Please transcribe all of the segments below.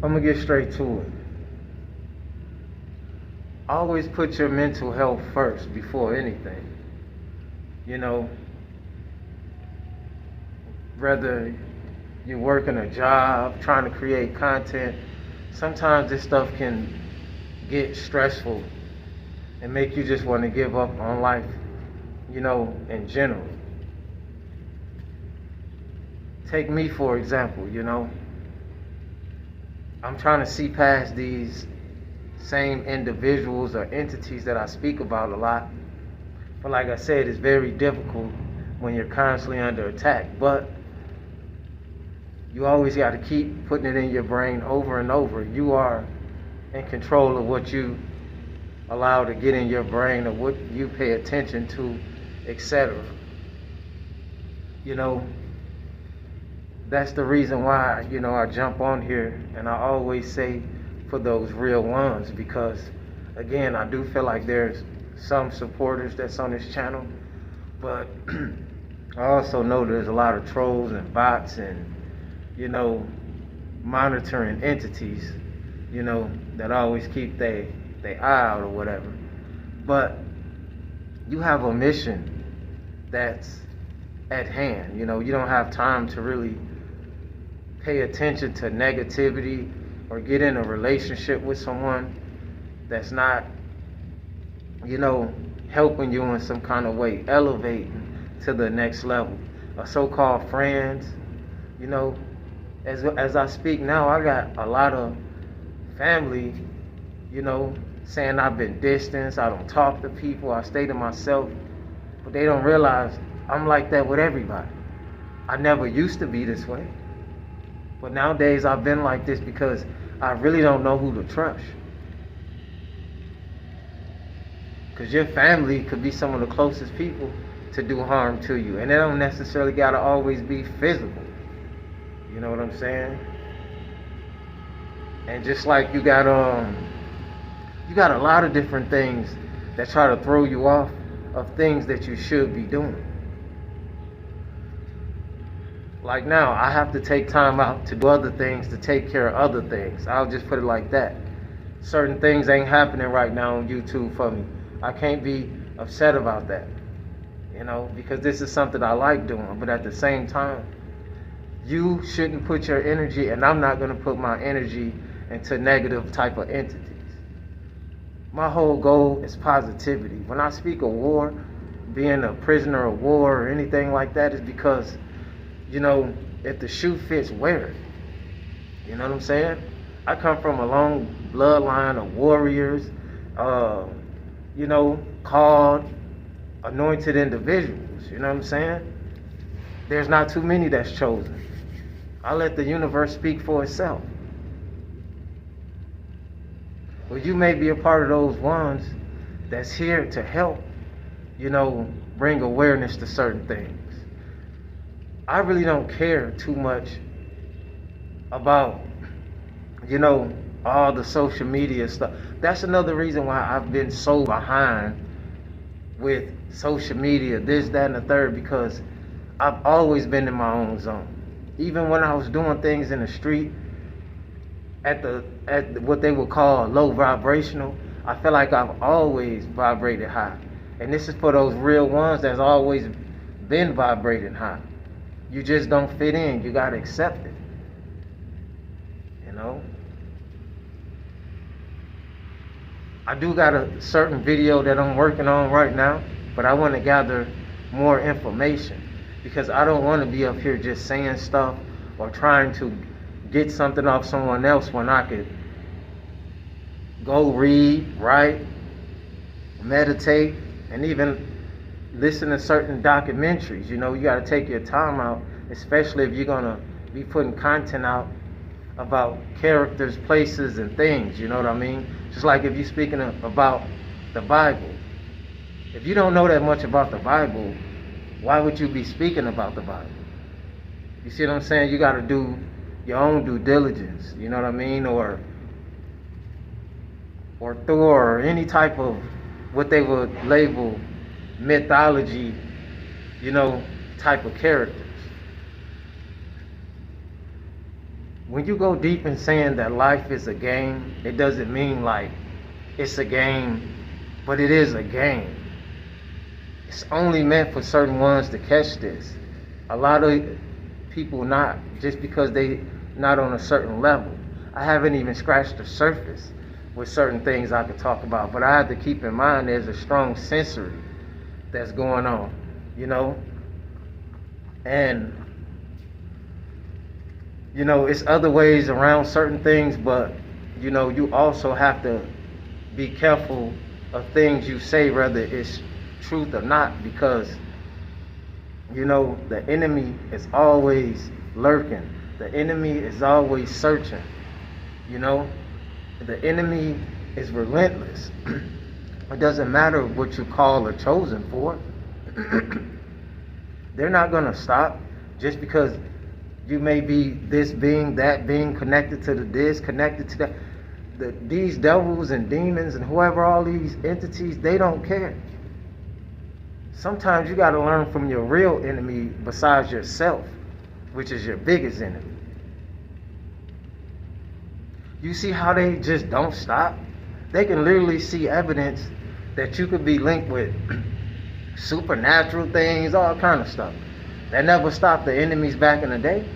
I'm gonna get straight to it. Always put your mental health first before anything. You know, whether you're working a job, trying to create content, sometimes this stuff can get stressful and make you just want to give up on life, in general. Take me for example. I'm trying to see past these same individuals or entities that I speak about a lot. But like I said, it's very difficult when you're constantly under attack. But you always got to keep putting it in your brain over and over. You are in control of what you allow to get in your brain or what you pay attention to, etc. That's the reason why, I jump on here and I always say for those real ones, because again, I do feel like there's some supporters that's on this channel, but I also know there's a lot of trolls and bots and, monitoring entities, that always keep their eye out or whatever. But you have a mission that's at hand. You don't have time to really pay attention to negativity or get in a relationship with someone that's not, helping you in some kind of way, elevating to the next level. Or so-called friends, as I speak now, I got a lot of family, saying I've been distanced, I don't talk to people, I stay to myself, but they don't realize I'm like that with everybody. I never used to be this way. But nowadays I've been like this because I really don't know who to trust. Because your family could be some of the closest people to do harm to you. And it don't necessarily got to always be physical. You know what I'm saying? And just like you got a lot of different things that try to throw you off of things that you should be doing. Like now, I have to take time out to do other things, to take care of other things. I'll just put it like that. Certain things ain't happening right now on YouTube for me. I can't be upset about that, because this is something I like doing. But at the same time, you shouldn't put your energy, and I'm not going to put my energy into negative type of entities. My whole goal is positivity. When I speak of war, being a prisoner of war or anything like that, is because, if the shoe fits, wear it. You know what I'm saying? I come from a long bloodline of warriors, called anointed individuals. You know what I'm saying? There's not too many that's chosen. I let the universe speak for itself. Well, you may be a part of those ones that's here to help, bring awareness to certain things. I really don't care too much about, all the social media stuff. That's another reason why I've been so behind with social media, this, that, and the third, because I've always been in my own zone. Even when I was doing things in the street, at what they would call low vibrational, I feel like I've always vibrated high. And this is for those real ones that's always been vibrating high. You just don't fit in. You gotta accept it. I do got a certain video that I'm working on right now, but I want to gather more information because I don't want to be up here just saying stuff or trying to get something off someone else when I could go read, write, meditate, and even listen to certain documentaries. You got to take your time out, especially if you're going to be putting content out about characters, places, and things. You know what I mean? Just like if you're speaking about the Bible. If you don't know that much about the Bible, why would you be speaking about the Bible? You see what I'm saying? You got to do your own due diligence. You know what I mean? Or Thor, or any type of what they would label mythology, type of characters. when you go deep in saying that life is a game, it doesn't mean like it's a game, but it is a game. It's only meant for certain ones to catch this. A lot of people not, just because they not on a certain level. I haven't even scratched the surface with certain things I could talk about, but I have to keep in mind there's a strong sensory that's going on, you know? And, you know, it's other ways around certain things, but, you know, you also have to be careful of things you say, whether it's truth or not, because, you know, the enemy is always lurking. The enemy is always searching, you know? The enemy is relentless. It doesn't matter what you call or chosen for. They're not going to stop just because you may be this being, that being, connected to the this, connected to that. These devils and demons and whoever, all these entities, they don't care. Sometimes you got to learn from your real enemy besides yourself, which is your biggest enemy. You see how they just don't stop? They can literally see evidence that you could be linked with supernatural things, all kind of stuff. That never stopped the enemies back in the day.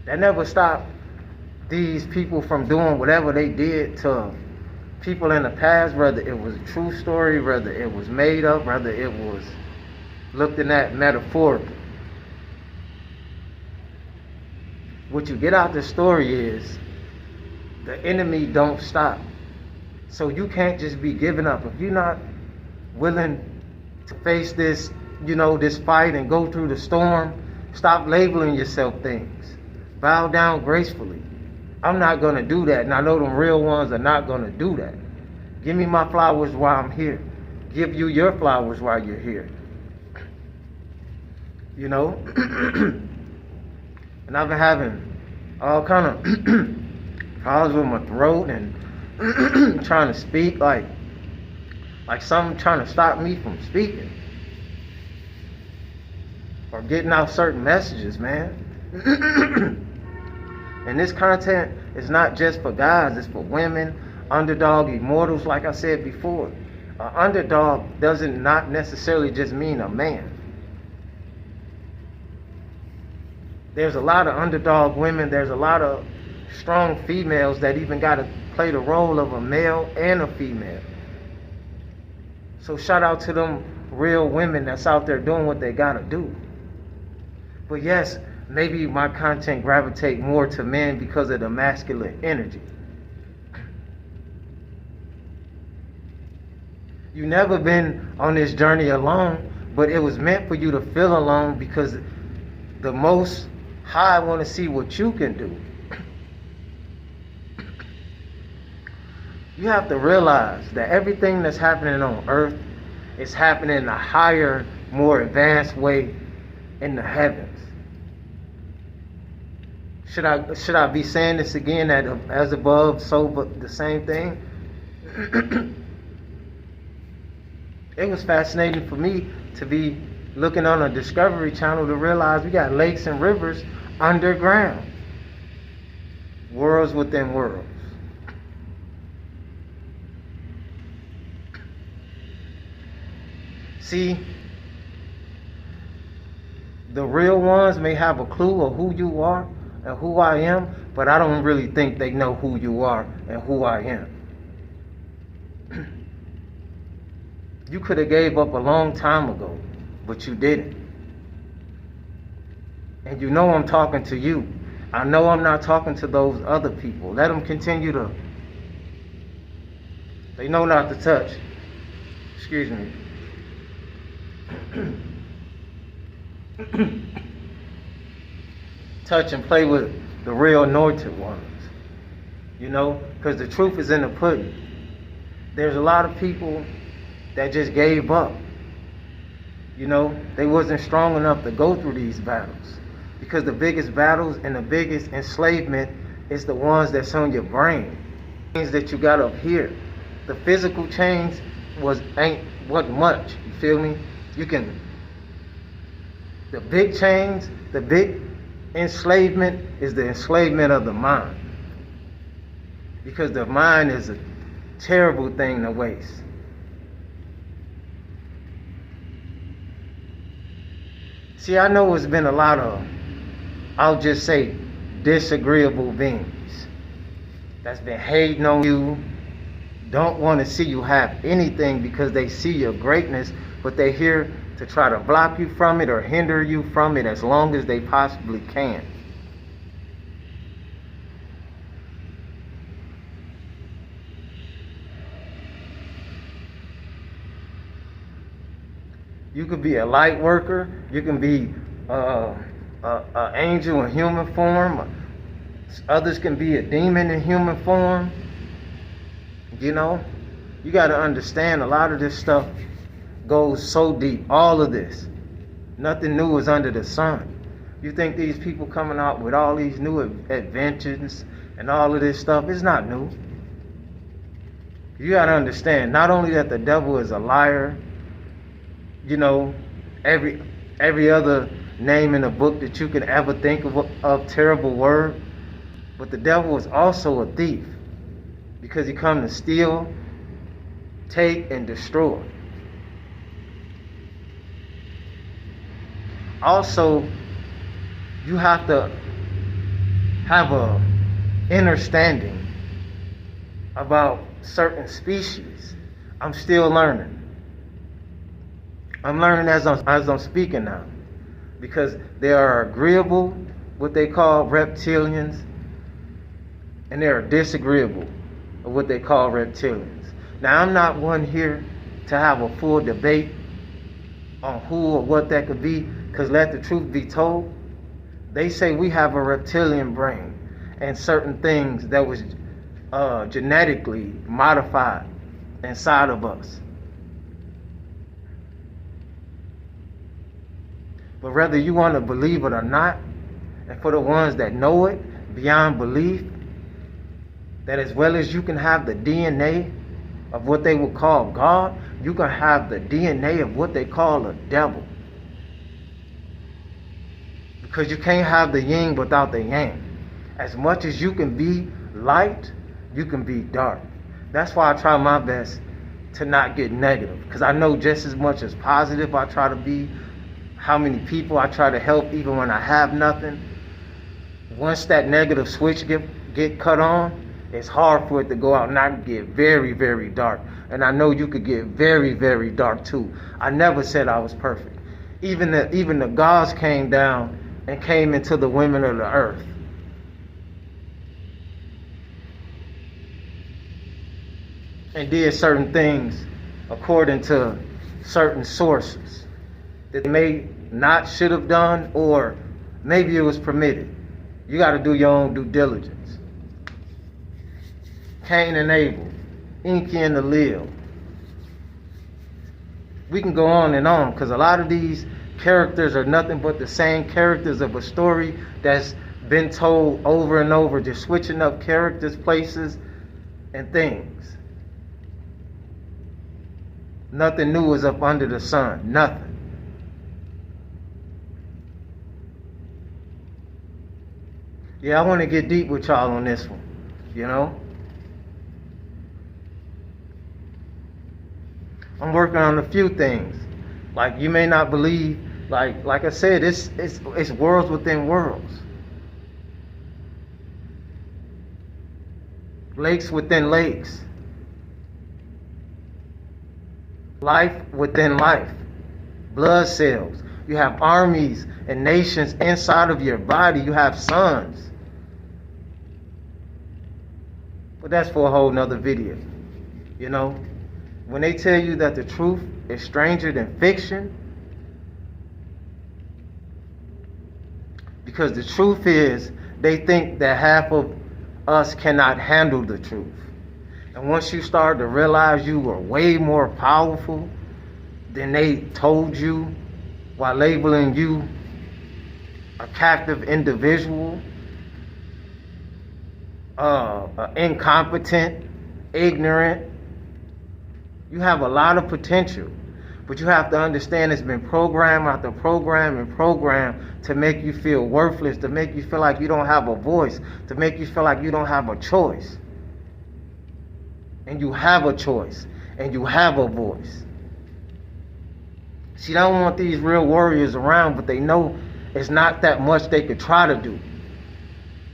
That never stopped these people from doing whatever they did to people in the past, whether it was a true story, whether it was made up, whether it was looked at metaphorically. What you get out the story is the enemy don't stop. So you can't just be giving up. If you're not willing to face this, you know, this fight and go through the storm, stop labeling yourself things. Bow down gracefully. I'm not going to do that, and I know them real ones are not going to do that. Give me my flowers while I'm here. Give you your flowers while you're here. You know? And I've been having all kind of problems with my throat and trying to speak, like something trying to stop me from speaking or getting out certain messages, man. And this content is not just for guys, it's for women, underdog, immortals, like I said before. An underdog doesn't not necessarily just mean a man. There's a lot of underdog women, there's a lot of strong females that even got to play the role of a male and a female. So shout out to them real women that's out there doing what they got to do. But yes, maybe my content gravitate more to men because of the masculine energy. You never been on this journey alone, but it was meant for you to feel alone because the Most High want to see what you can do. You have to realize that everything that's happening on earth is happening in a higher, more advanced way in the heavens. Should I be saying this again, that as above, so but the same thing? It was fascinating for me to be looking on a Discovery Channel to realize we got lakes and rivers underground. Worlds within worlds. See, the real ones may have a clue of who you are and who I am, but I don't really think they know who you are and who I am. You could have gave up a long time ago, but you didn't. And you know I'm talking to you. I know I'm not talking to those other people. Let them continue to... They know not to touch. Excuse me. Touch and play with the real anointed ones. You know, because the truth is in the pudding. There's a lot of people that just gave up. You know, they wasn't strong enough to go through these battles. Because the biggest battles and the biggest enslavement is the ones that's on your brain. Things that you got up here. The physical change wasn't much. You feel me? You can... The big change, the big enslavement is the enslavement of the mind. Because the mind is a terrible thing to waste. See, I know it's been a lot of, I'll just say, disagreeable beings that's been hating on you, don't want to see you have anything because they see your greatness, but they're here to try to block you from it or hinder you from it as long as they possibly can. You could be a light worker. You can be an angel in human form. Others can be a demon in human form. You know, you got to understand a lot of this stuff goes so deep. All of this. Nothing new is under the sun. You think these people coming out with all these new inventions and all of this stuff, it's not new. You got to understand, not only that the devil is a liar, you know, every other name in the book that you can ever think of terrible word, but the devil is also a thief because he comes to steal, take, and destroy. Also, you have to have a understanding about certain species. I'm still learning. I'm learning as I'm speaking now, because there are agreeable, what they call reptilians, and there are disagreeable, of what they call reptilians. Now, I'm not one here to have a full debate on who or what that could be, because let the truth be told, they say we have a reptilian brain and certain things that was genetically modified inside of us. But whether you want to believe it or not, and for the ones that know it beyond belief, that as well as you can have the DNA of what they would call God, you can have the DNA of what they call a devil. Because you can't have the yin without the yang. As much as you can be light, you can be dark. That's why I try my best to not get negative. Because I know just as much as positive I try to be, how many people I try to help even when I have nothing. Once that negative switch get cut on, it's hard for it to go out and not get very, very dark. And I know you could get very, very dark too. I never said I was perfect. Even the gods came down and came into the women of the earth. And did certain things according to certain sources that they may not should have done, or maybe it was permitted. You got to do your own due diligence. Cain and Abel, Enki and the Lil. We can go on and on, because a lot of these characters are nothing but the same characters of a story that's been told over and over, just switching up characters, places, and things. Nothing new is up under the sun. Nothing. Yeah, I want to get deep with y'all on this one, you know? I'm working on a few things. Like, you may not believe, like I said, it's worlds within worlds. Lakes within lakes. Life within life. Blood cells. You have armies and nations inside of your body. You have suns. But that's for a whole nother video. You know? When they tell you that the truth is stranger than fiction, because the truth is, they think that half of us cannot handle the truth. And once you start to realize you are way more powerful than they told you, while labeling you a captive individual, incompetent, ignorant, you have a lot of potential. But you have to understand it's been program after program and program to make you feel worthless, to make you feel like you don't have a voice, to make you feel like you don't have a choice. And you have a choice, and you have a voice. See, they don't want these real warriors around, but they know it's not that much they could try to do.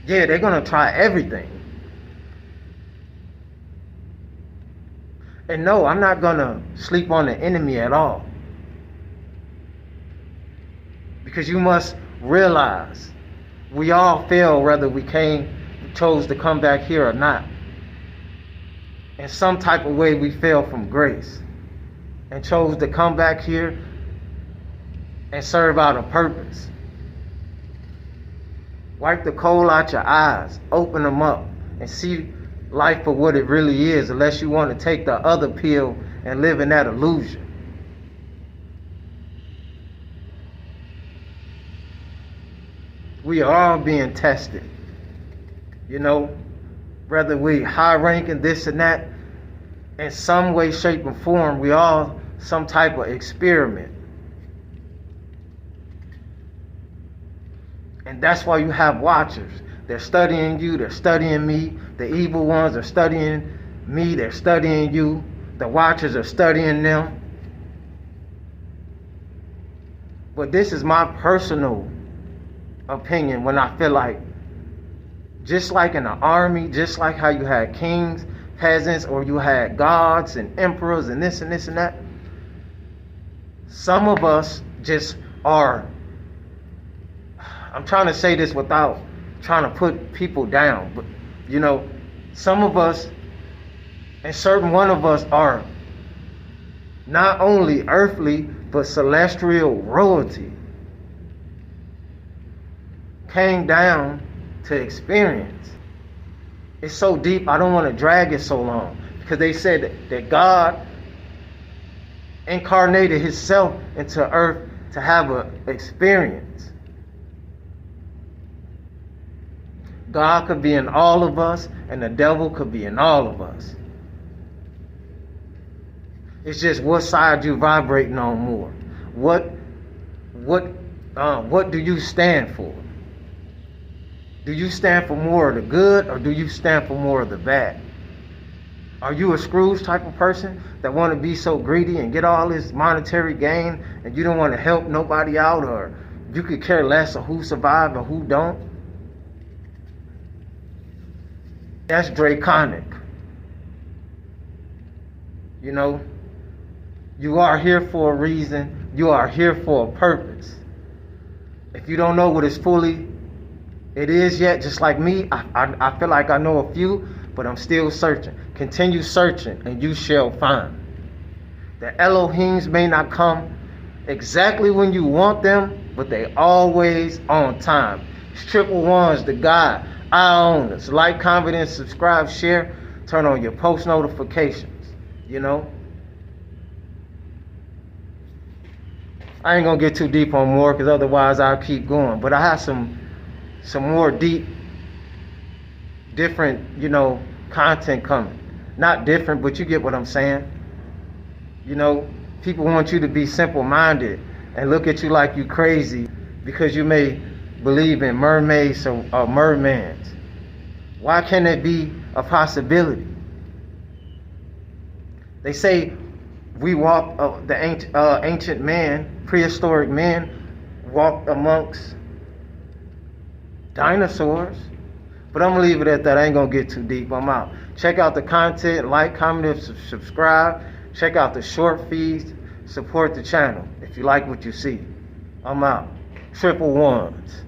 Yeah, they're going to try everything. And no, I'm not going to sleep on the enemy at all. Because you must realize we all fail whether we chose to come back here or not. In some type of way we fell from grace and chose to come back here and serve out a purpose. Wipe the coal out your eyes, open them up, and see life for what it really is, unless you want to take the other pill and live in that illusion. We are all being tested, whether we high ranking this and that, in some way, shape, and form, we all some type of experiment. And that's why you have watchers. They're studying you, they're studying me. The evil ones are studying me, they're studying you. The watchers are studying them. But this is my personal opinion when I feel like, just like in the army, just like how you had kings, peasants, or you had gods and emperors and this and this and that, some of us just are, I'm trying to say this without trying to put people down, but some of us and certain one of us are not only earthly but celestial royalty, came down to experience. It's so deep, I don't want to drag it so long, because they said that God incarnated himself into earth to have an experience. God could be in all of us, and the devil could be in all of us. It's just what side you vibrating on more. What do you stand for? Do you stand for more of the good, or do you stand for more of the bad? Are you a Scrooge type of person that want to be so greedy and get all this monetary gain, and you don't want to help nobody out, or you could care less of who survived or who don't? That's draconic. You are here for a reason. You are here for a purpose. If you don't know what it is yet, just like me, I feel like I know a few, but I'm still searching. Continue searching, and you shall find. The Elohims may not come exactly when you want them, but they always on time. It's Triple Ones, the God. I own us. Like, comment, and subscribe, share. Turn on your post notifications. I ain't gonna get too deep on more, because otherwise I'll keep going. But I have some more deep, different, content coming. Not different, but you get what I'm saying. People want you to be simple-minded and look at you like you crazy because you may believe in mermaids or mermans. Why can't it be a possibility? They say we walk, the ancient man, prehistoric man, walked amongst dinosaurs. But I'm gonna leave it at that. I ain't gonna get too deep. I'm out. Check out the content, like, comment, and subscribe. Check out the short feeds. Support the channel if you like what you see. I'm out. Triple Ones.